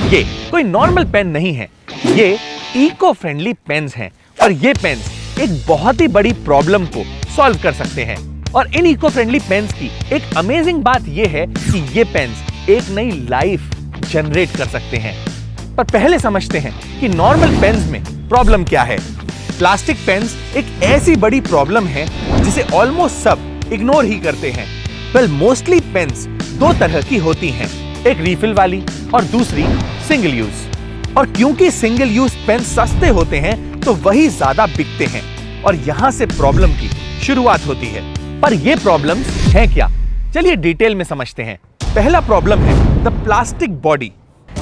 ये कोई normal pen नहीं है, ये इको फ्रेंडली पेन्स हैं और ये पेन्स एक बहुत ही बड़ी प्रॉब्लम को सॉल्व कर सकते हैं। और इन इको फ्रेंडली पेन्स की एक अमेजिंग बात ये है कि ये पेन्स एक नई लाइफ जनरेट कर सकते हैं। पर पहले समझते हैं कि नॉर्मल पेन्स में प्रॉब्लम क्या है। प्लास्टिक पेन्स एक ऐसी बड़ी प्रॉब्लम है जिसे ऑलमोस्ट सब इग्नोर ही करते हैं। वेल, मोस्टली पेन्स दो तरह की होती हैं, एक रीफिल वाली और दूसरी सिंगल यूज। और क्योंकि सिंगल यूज पेन सस्ते होते हैं तो वही ज्यादा बिकते हैं और यहां से प्रॉब्लम की शुरुआत होती है। पर ये प्रॉब्लम्स हैं क्या, चलिए डिटेल में समझते हैं। पहला प्रॉब्लम है द प्लास्टिक बॉडी।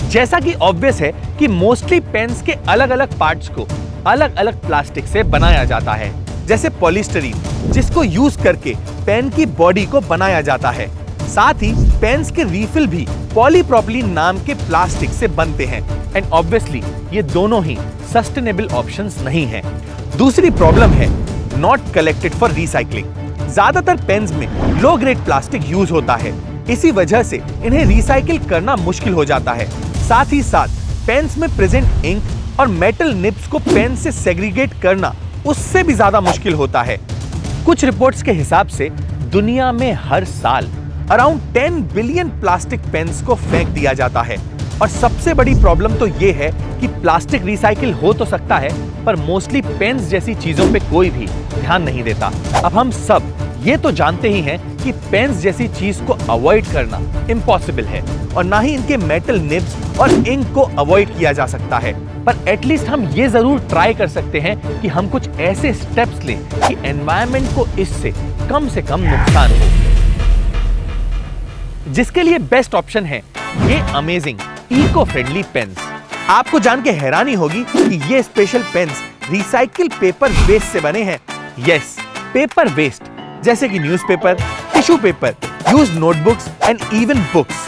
जैसा कि ऑब्वियस है कि मोस्टली पेन्स के अलग अलग पार्ट्स को अलग अलग प्लास्टिक से बनाया जाता है, जैसे पॉलीस्टरीन जिसको यूज करके पेन की बॉडी को बनाया जाता है। साथ ही पेन्स के रीफिल भी पॉलीप्रोपिलीन नाम के प्लास्टिक से बनते हैं एंड ऑब्वियसली ये दोनों ही सस्टेनेबल ऑप्शंस नहीं हैं। दूसरी प्रॉब्लम है नॉट कलेक्टेड फॉर रिसाइकलिंग। ज्यादातर पेन्स में लो ग्रेड प्लास्टिक यूज होता है, इसी वजह से इन्हें रिसाइकिल करना मुश्किल हो जाता है। साथ ही साथ पेन्स में प्रेजेंट इंक और मेटल निब्स को पेन से सेग्रीगेट करना उससे भी ज्यादा मुश्किल होता है। कुछ रिपोर्ट्स के हिसाब से दुनिया में हर साल अराउंड 10 बिलियन प्लास्टिक पेन्स को फेंक दिया जाता है। और सबसे बड़ी प्रॉब्लम तो ये है कि प्लास्टिक रिसाइकिल हो तो सकता है पर मोस्टली पेन्स जैसी चीजों पे कोई भी ध्यान नहीं देता। अब हम सब ये तो जानते ही हैं कि पेन्स जैसी चीज को अवॉइड करना इम्पॉसिबल है और ना ही इनके मेटल निब्स और इंक को अवॉइड किया जा सकता है। पर एटलीस्ट हम ये जरूर ट्राई कर सकते हैं कि हम कुछ ऐसे स्टेप्स लें कि एनवायरनमेंट को इससे कम नुकसान हो। जिसके लिए बेस्ट ऑप्शन है ये अमेजिंग इको फ्रेंडली पेन्स। आपको जान के हैरानी होगी कि ये special pens recycle paper waste से बने हैं। यस, पेपर वेस्ट जैसे कि newspaper, tissue paper, used notebooks and even books.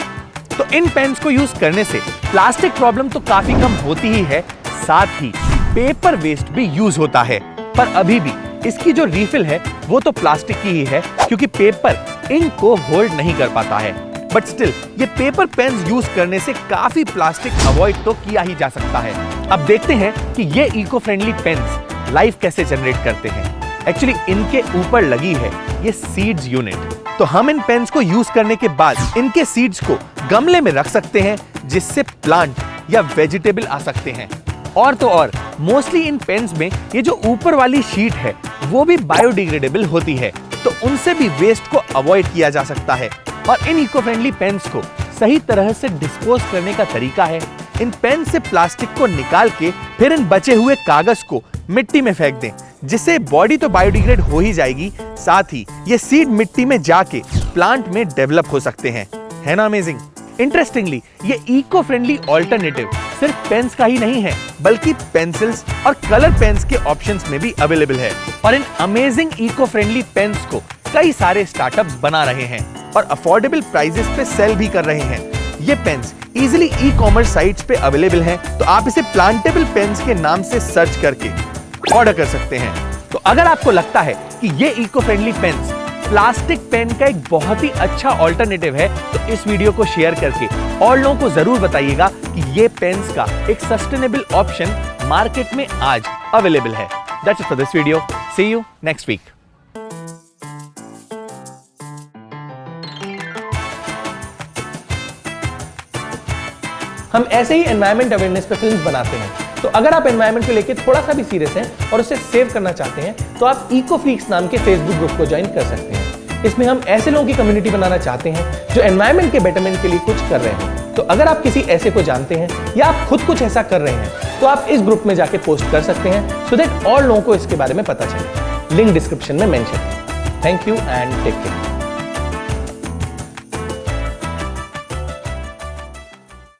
तो इन पेन्स को यूज करने से प्लास्टिक प्रॉब्लम तो काफी कम होती ही है, साथ ही पेपर वेस्ट भी यूज होता है। पर अभी भी इसकी जो रीफिल है वो तो प्लास्टिक की ही है क्योंकि पेपर इंक को होल्ड नहीं कर पाता है। बट स्टिल ये पेपर पेन्स यूज करने से काफी प्लास्टिक अवॉइड तो किया ही जा सकता है। अब देखते हैं कि ये इको फ्रेंडली पेन्स लाइफ कैसे जनरेट करते हैं। एक्चुअली इनके ऊपर लगी है ये सीड्स यूनिट। तो हम इन पेन्स को यूज करने के बाद इनके सीड्स को गमले में रख सकते हैं जिससे प्लांट या वेजिटेबल आ सकते हैं। और तो और मोस्टली इन पेन्स में ये जो ऊपर वाली शीट है वो भी बायोडिग्रेडेबल होती है, तो उनसे भी वेस्ट को अवॉइड किया जा सकता है। और इन इको फ्रेंडली पेन्स को सही तरह से डिस्पोज करने का तरीका है इन पेन से प्लास्टिक को निकाल के फिर इन बचे हुए कागज को मिट्टी में फेंक दें, जिससे बॉडी तो बायोडिग्रेड हो ही जाएगी, साथ ही ये सीड मिट्टी में जाके प्लांट में डेवलप हो सकते हैं। है ना अमेजिंग? इंटरेस्टिंगली ये इको फ्रेंडली ऑल्टरनेटिव सिर्फ पेन्स का ही नहीं है बल्कि पेंसिल्स और कलर पेन्स के ऑप्शंस में भी अवेलेबल है। और इन अमेजिंग इको फ्रेंडली पेन्स को कई सारे स्टार्टअप्स बना रहे हैं और अफोर्डेबल प्राइसेस पे सेल भी कर रहे हैं। ये पेन्स इजीली ई-कॉमर्स साइट्स पे अवेलेबल हैं, तो आप इसे प्लांटेबल पेन्स के नाम से सर्च करके ऑर्डर कर सकते हैं। तो अगर आपको लगता है कि ये eco friendly pens plastic pen का एक बहुत ही अच्छा ऑल्टरनेटिव है तो इस वीडियो को शेयर करके और लोगों को जरूर बताइएगा कि ये पेन्स का एक सस्टेनेबल ऑप्शन मार्केट में आज अवेलेबल है। That's it for this video. See you next week. हम ऐसे ही एनवायरमेंट अवेयरनेस पे फिल्म्स बनाते हैं, तो अगर आप एनवायरमेंट को लेकर थोड़ा सा भी सीरियस हैं और उसे सेव करना चाहते हैं तो आप इको फ्रीक्स नाम के फेसबुक ग्रुप को ज्वाइन कर सकते हैं। इसमें हम ऐसे लोगों की कम्युनिटी बनाना चाहते हैं जो एनवायरमेंट के बेटरमेंट के लिए कुछ कर रहे हैं। तो अगर आप किसी ऐसे को जानते हैं या आप खुद कुछ ऐसा कर रहे हैं तो आप इस ग्रुप में जाके पोस्ट कर सकते हैं सो दैट और लोगों को इसके बारे में पता चले। लिंक डिस्क्रिप्शन में मेंशन है। Thank you and take care.